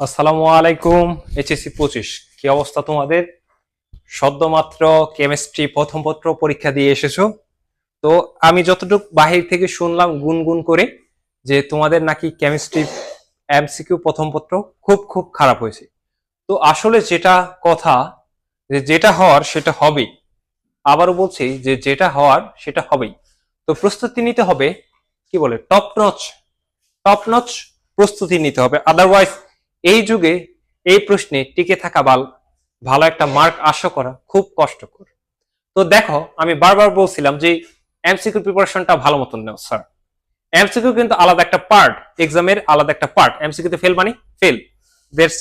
আসসালামু আলাইকুম। এইচএসসি 25 কি অবস্থা তোমাদের? সদ্যমাত্র কেমিস্ট্রি প্রথম পত্র পরীক্ষা দিয়ে এসেছো। তো আমি যতটুকু বাহির থেকে শুনলাম গুনগুন করে যে তোমাদের নাকি কেমিস্ট্রি এমসিকিউ প্রথম পত্র খুব খুব খারাপ হয়েছে। তো আসলে যেটা কথা, যে যেটা হওয়ার সেটা হবেই। আবারও বলছি যে যেটা হওয়ার সেটা হবেই। তো প্রস্তুতি নিতে হবে, কি বলে, টপ নচ প্রস্তুতি নিতে হবে। আদারওয়াইজ এই যুগে এই প্রশ্নে টিকে থাকা ভালো একটা মার্ক আশা করা খুব কষ্টকর। তো দেখো, আমি বারবার বলছিলাম যে এমসিকিউ প্রিপারেশনটা ভালো মতন নাও স্যার। এমসিকিউ কিন্তু আলাদা একটা পার্ট, এক্সামের আলাদা একটা পার্ট। এমসিকিউতে ফেল মানে ফেল, দ্যাটস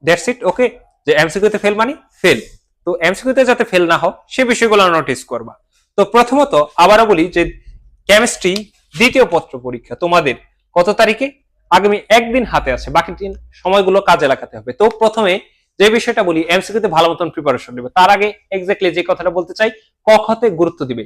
দ্যাটস ইট, ওকে। যে এমসিকিউতে ফেল মানে ফেল। তো এমসিকিউতে যাতে ফেল না হও সে বিষয়গুলো নোটিস করবা। তো প্রথমত আবারও বলি যে কেমিস্ট্রি দ্বিতীয় পত্র পরীক্ষা তোমাদের কত তারিখে? আগামী একদিন হাতে আছে, বাকি দিন সময়গুলো কাজে লাগাতে হবে। তো প্রথমে যে বিষয়টা বলি, এমসিকিউতে ভালো মতন প্রিপারেশন নেবে। তার আগে এক্স্যাক্টলি যে কথাটা বলতে চাই, কখতে গুরুত্ব দিবে।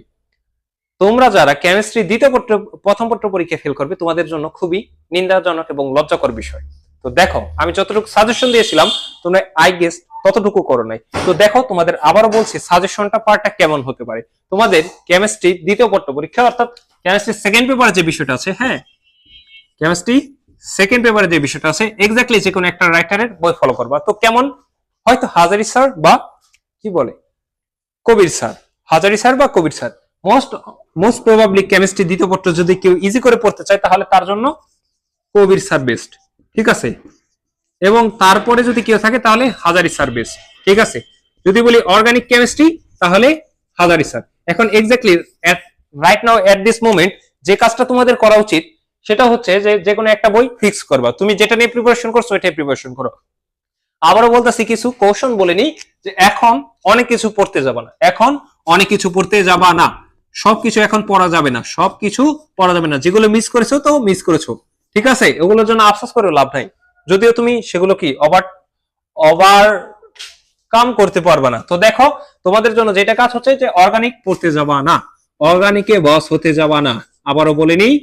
তোমরা যারা কেমিস্ট্রি দ্বিতীয় পত্র প্রথম পত্র পরীক্ষা ফেল করবে, তোমাদের জন্য খুবই নিন্দাজনক এবং লজ্জাকর বিষয়। তো দেখো, আমি যতটুকু সাজেশন দিয়েছিলাম তোমরা আই গেস ততটুকু করো নাই। তো দেখো, তোমাদের আবারও বলছি সাজেশনটা পার্টটা কেমন হতে পারে। তোমাদের কেমিস্ট্রি দ্বিতীয় পত্র পরীক্ষা অর্থাৎ কেমিস্ট্রি সেকেন্ড পেপারে যে বিষয়টা আছে, হ্যাঁ, কেমিস্ট্রি সেকেন্ড পেপারে যে বিষয়টা আছে, এক্স্যাক্টলি যে কোনো একটা রাইটারের বই ফলো করবা। তো কেমন, হয়তো হাজারি স্যার বা কি বলে কবির স্যার, হাজারি স্যার বা কবির স্যার। মোস্ট প্রবাবলি কেমিস্ট্রি দ্বিতীয় পত্র যদি কেউ ইজি করে পড়তে চায় তাহলে তার জন্য কবির স্যার বেস্ট, ঠিক আছে। এবং তারপরে যদি কেউ থাকে তাহলে হাজারি স্যার বেস্ট, ঠিক আছে। যদি বলি অর্গানিক কেমিস্ট্রি তাহলে হাজারি স্যার। এখন exactly right now at this moment যে কাজটা তোমাদের করা উচিত সেটা হচ্ছে যে যে কোনো একটা বই ফিক্স করবা। তুমি যেটা নিয়ে প্রিপারেশন করছো ওইটাই প্রিপারেশন করো। আবারও বলতেছি, কিছু কৌশল বলে নি যে এখন অনেক কিছু পড়তে যাবা না, এখন অনেক কিছু পড়তে যাবা না, সবকিছু এখন পড়া যাবে না, সবকিছু পড়া যাবে না। যেগুলো মিস করেছো তো মিস করেছো, ঠিক আছে, ওগুলোর জন্য আফসোস করে লাভ নাই। যদিও তুমি সেগুলো কি ওভার ওভার কাম করতে পারবে না। তো দেখো, তোমাদের জন্য যেটা কাজ হচ্ছে যে অর্গানিক পড়তে যাবা না, অর্গানিকে বস হতে যাবা না। আবারও বলে নিই,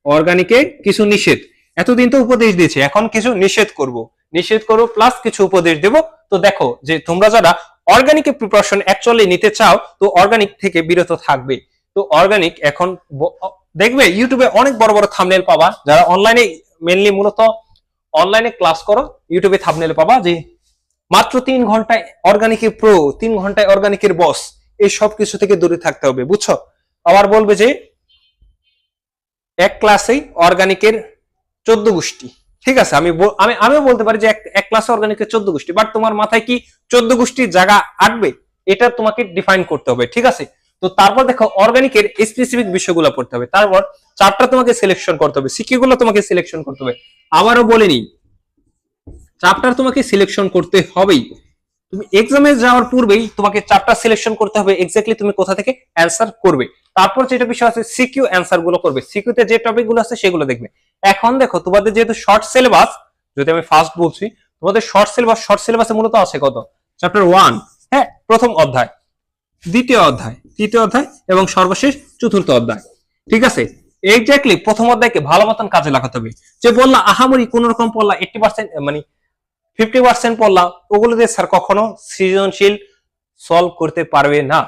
অর্গানিকে কিছু নিষেধ, এতদিন তো উপদেশ দিয়েছে, এখন কিছু নিষেধ করবো প্লাস কিছু উপদেশ দেব। তো দেখো, যে তোমরা যারা অর্গানিকের প্রিপারেশন অ্যাকচুয়ালি নিতে চাও তো অর্গানিক থেকে বিরত থাকবে। তো অর্গানিক এখন দেখবে ইউটিউবে অনেক বড় বড় থাম্বনেল পাবা, যারা অনলাইনে মেনলি মূলত অনলাইনে ক্লাস করো, ইউটিউবে থাম্বনেল পাবা যে মাত্র 3 ঘন্টায় অর্গানিকের প্রো, 3 ঘন্টায় অর্গানিকের বস। এই সব কিছু থেকে দূরে থাকতে হবে, বুঝছো। আবার বলবে যে এক ক্লাসেই অর্গানিকের 14 গোষ্ঠী, ঠিক আছে। আমিও বলতে পারি যে এক ক্লাসে অর্গানিকের 14 গোষ্ঠী, বাট তোমার মাথায় কি 14 গোষ্ঠীর জায়গা আটবে? এটা তোমাকে ডিফাইন করতে হবে, ঠিক আছে। তো তারপর দেখো, অর্গানিকের স্পেসিফিক বিষয়গুলো পড়তে হবে, তারপর চ্যাপ্টার তোমাকে সিলেকশন করতে হবে, সিকিউ গুলো তোমাকে সিলেকশন করতে হবে। আবারও বলিনি, চ্যাপ্টার তোমাকে সিলেকশন করতে হবেই। তুমি এক্সামে যাওয়ার পূর্বেই তোমাকে চ্যাপ্টার সিলেকশন করতে হবে, এক্স্যাক্টলি তুমি কোথা থেকে অ্যান্সার করবে। তারপর যেটা বিষয় আছে সিকিউ অ্যান্সার গুলো করবে, সিকিউতে যে টপিক গুলো আছে সেগুলো দেখবে। এখন দেখো, তোমাদের যেহেতু শর্ট সিলেবাস, যদি আমি ফার্স্ট বলছি, তোমাদের শর্ট সিলেবাসে মূলত আছে কত? চ্যাপ্টার 1, হ্যাঁ, প্রথম অধ্যায়, দ্বিতীয় অধ্যায়, তৃতীয় অধ্যায় এবং সর্বশেষ চতুর্থ অধ্যায়, ঠিক আছে। এক্স্যাক্টলি প্রথম অধ্যায়কে ভালো মতন কাজে লাগাতে হবে। যে বললা আহামরি কোন রকম পড়লা 80% মানে 50% পড়লাম, ওগুলো দিয়ে স্যার কখনো সৃজনশীল সলভ করতে পারবে না।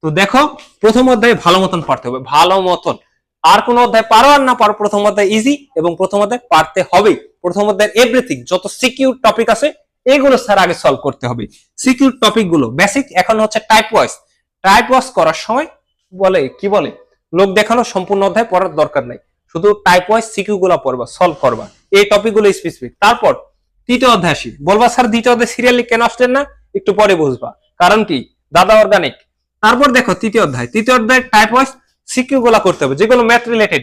তো দেখো, প্রথম অধ্যায়ে ভালো মতন পারতে হবে, ভালো মতন। আর কোন অধ্যায় পারো আর না পারো, প্রথম অধ্যায় ইজি এবং প্রথম অধ্যায় পারতে হবে। প্রথম অধ্যায়ের এভরিথিং যত সিকিউর টপিক আছে এগুলো স্যার আগে সলভ করতে হবে। সিকিউর টপিক গুলো বেসিক। এখন হচ্ছে টাইপ ওয়াইজ করার সময় বলে লোক দেখানো সম্পূর্ণ অধ্যায় পড়ার দরকার নাই, শুধু টাইপ ওয়াইজ সিকিউ গুলো পড়বা, সলভ করবা, এই টপিক গুলো স্পেসিফিক। তারপর তৃতীয় অধ্যায় আসি, বলবা স্যার দ্বিতীয় অধ্যায় সিরিয়ালি কেন আসলেন না, একটু পরে বুঝবা কারণ কি, দাদা অর্গানিক। তারপর দেখো তৃতীয় অধ্যায় টাইপ ওয়াইজ সিকিউ গুলা করতে হবে, যেগুলো math related,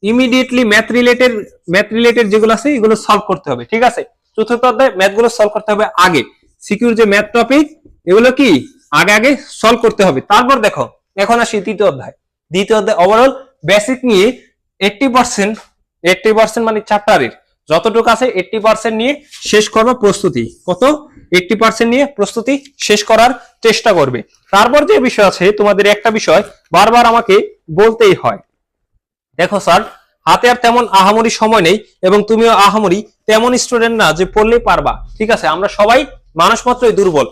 immediately math related যেগুলো আছে এগুলো সলভ করতে হবে, ঠিক আছে। চতুর্থ অধ্যায় ম্যাথ গুলো সলভ করতে হবে আগে, সিকিউর যে ম্যাথ টপিক এগুলো কি আগে সলভ করতে হবে। তারপর দেখো, এখন আসি দ্বিতীয় অধ্যায় ওভারঅল বেসিক নিয়ে 80% মানে চ্যাপ্টারের যতটুকু আছে 80% নিয়ে শেষ করবে প্রস্তুতি। কত? 80% নিয়ে প্রস্তুতি শেষ করার চেষ্টা করবে। তারপর যে বিষয় আছে, তোমাদের একটা বিষয় বারবার আমাকে বলতেই হয়, দেখো স্যার হাতে আর তেমন আহামরি সময় নেই, এবং তুমিও আহামরি তেমন স্টুডেন্ট না যে পড়লেই পারবা। ঠিক আছে, আমরা সবাই মানুষ মাত্রই দুর্বল।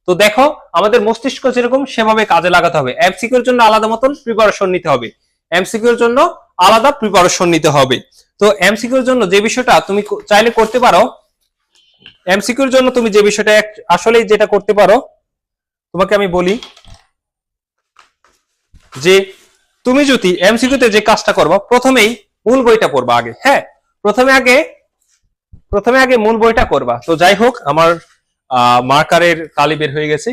তো দেখো, আমাদের মস্তিষ্ক যেরকম সেভাবে কাজে লাগাতে হবে। এমসিকিউর জন্য আলাদা মতন প্রিপারেশন নিতে হবে, এমসিকিউর জন্য আলাদা প্রিপারেশন নিতে হবে। তো এমসিকিউর জন্য যে বিষয়টা তুমি চাইলে করতে পারো, এমসিকিউর জন্য তুমি যে বিষয়টা আসলে যেটা করতে পারো, তোমাকে আমি বলি যে তুমি যদি এমসিকিউতে যে কাজটা করবা, প্রথমেই মূল বইটা পড়বা আগে। হ্যাঁ, প্রথমে আগে মূল বইটা করবা। তো যাই হোক, আমার মার্কারের কালি বের হয়ে গেছে,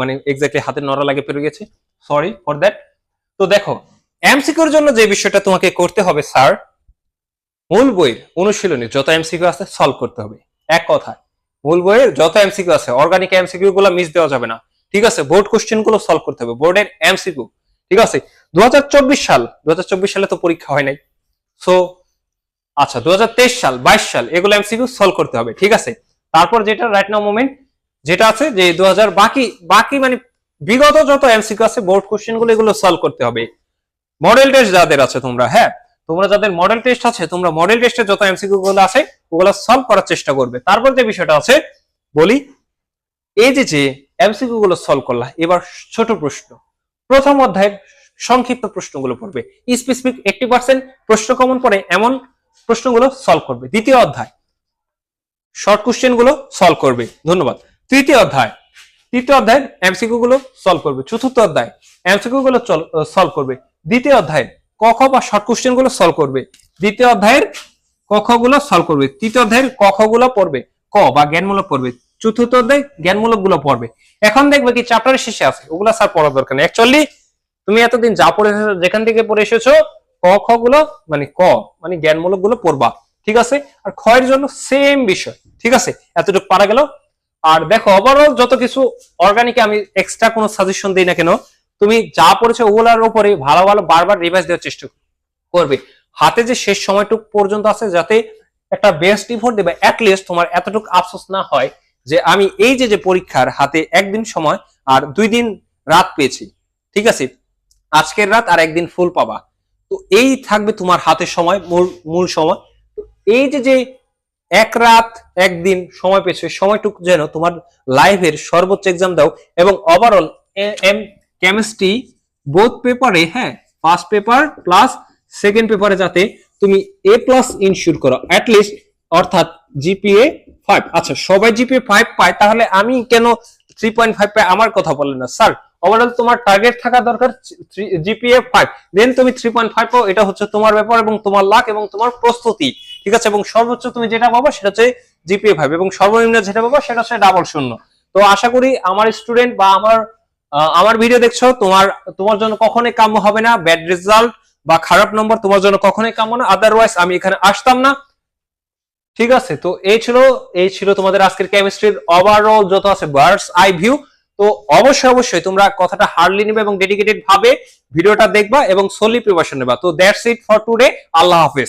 মানে এক্স্যাক্টলি হাতের নড়া লাগে পেরে গেছে, সরি ফর দ্যাট। তো দেখো, এমসিকিউর জন্য যে বিষয়টা তোমাকে করতে হবে স্যার, মূল বইয়ের অনুশীলনী যত এমসিকিউ আছে সলভ করতে হবে। এক কথায় মূল বইয়ের যত এমসিকিউ আছে, অর্গানিক এমসিকিউ গুলো মিস দেওয়া যাবে না। ঠিক আছে, বোর্ড কোশ্চেন গুলো সলভ করতে হবে, বোর্ডের এমসিকিউ। ঠিক আছে, 2024 সালে তো পরীক্ষা হয় নাই, সো আচ্ছা 2023 সাল 22 সাল এগুলো এমসিকিউ সলভ করতে হবে। ঠিক আছে, তারপর যেটা রাইট নাও মোমেন্ট যেটা আছে যে 2000 বাকি মানে বিগত যত এমসিকিউ আছে বোর্ড কোশ্চেন গুলো, এগুলো সলভ করতে হবে। মডেল টেস্ট যাদের আছে তোমরা, হ্যাঁ তোমরা যাদের মডেল টেস্ট আছে, তোমরা মডেল টেস্টে যত এমসিকিউ গুলো আছে ওগুলো সলভ করার চেষ্টা করবে। তারপর যে বিষয়টা আছে বলি, এই যে এমসিকিউ গুলো সলভ করলা, এবার ছোট প্রশ্ন, প্রথম অধ্যায়ের সংক্ষিপ্ত প্রশ্নগুলো পড়বে, স্পেসিফিক 80% প্রশ্ন কমন পড়ে এমন প্রশ্নগুলো সলভ করবে। দ্বিতীয় অধ্যায় শর্ট কোশ্চেন গুলো সলভ করবে। ধন্যবাদ। তৃতীয় অধ্যায় এমসিকিউ গুলো সলভ করবে। চতুর্থ অধ্যায় এমসিকিউ গুলো সলভ করবে। দ্বিতীয় অধ্যায় ক খ বা শর্ট কোশ্চেন গুলো সলভ করবে। দ্বিতীয় অধ্যায়ের ক খ গুলো সলভ করবে। তৃতীয় অধ্যায়ের ক খ গুলো পড়বে, ক বা জ্ঞানমূলক পড়বে। চতুর্থ অধ্যায় জ্ঞানমূলক গুলো পড়বে। এখন দেখবে কি চ্যাপ্টারের শেষে আছে, ওগুলা স্যার পড়ার দরকার নেই। অ্যাকচুয়ালি তুমি এতদিন যা পড়ে এসেছো, যেখান থেকে পড়ে এসেছো, ক খ গুলো মানে ক মানে জ্ঞানমূলক গুলো পড়বা। ঠিক আছে, আর খ এর জন্য সেম বিষয়। ঠিক আছে, এতটুকু পারা গেল। আর দেখো, ওভারঅল যত কিছু অর্গানিকে আমি এক্সট্রা কোনো সাজেশন দিই না কেন, তুমি যা পড়েছো ওগুলার উপরে ভালো বারবার রিভাইজ দেওয়ার চেষ্টা করবে। হাতে যে শেষ সময়টুকু পর্যন্ত আছে, যাতে একটা বেস্ট ইফোর্ট দেবে, অ্যাটলিস্ট তোমার এতটুকু আফসোস না হয় যে আমি এই যে পরীক্ষার হাতে একদিন সময় আর 2 দিন রাত পেয়েছি। ঠিক আছে, আজকের রাত আর একদিন ফুল পাবা। তো এই থাকবে তোমার হাতে সময়, মূল সময়। এই যে এক রাত একদিন সময় পেয়েছো, সময়টুকু যেন তোমার লাইফের সর্বোচ্চ এক্সাম দাও, এবং ওভারঅল কেমিস্ট্রি বোথ পেপারে, হ্যাঁ ফার্স্ট পেপার প্লাস সেকেন্ড পেপারে যাতে তুমি A+ ইনশিওর করো অ্যাটলিস্ট, অর্থাৎ জিপিএ 5। আচ্ছা, সবাই জিপিএ 5 পায়, তাহলে আমি কেন 3.5 পাই? আমার কথা বলেন না স্যার। ওভারঅল তোমার টার্গেট থাকা দরকার জিপিএ 5, দেন তুমি 3.5 পাও, এটা হচ্ছে তোমার ব্যাপার এবং তোমার লাক এবং তোমার প্রস্তুতি। ঠিক আছে, এবং সর্বোচ্চ তুমি যেটা পাবো সেটা হচ্ছে জিপিএ 5, এবং সর্বনিম্ন যেটা পাবো সেটা হচ্ছে ডাবল শূন্য। তো আশা করি আমার স্টুডেন্ট বা আমার ভিডিও দেখছো, তোমার জন্য কখনোই কাম্য হবে না ব্যাড রেজাল্ট বা খারাপ নম্বর, তোমার জন্য কখনোই কাম্য না, আদারওয়াইজ আমি এখানে আসতাম না। ঠিক আছে, তো এই ছিল তোমাদের আজকের কেমিস্ট্রির ওভারঅল যত আছে বার্ডস আই ভিউ। তো অবশ্যই তোমরা কথাটা হার্ডলি নেবে এবং ডেডিকেটেড ভাবে ভিডিওটা দেখবা এবং সোলি প্রিপারেশন নেবা। তো দ্যাটস ইট ফর টুডে। আল্লাহ হাফেজ।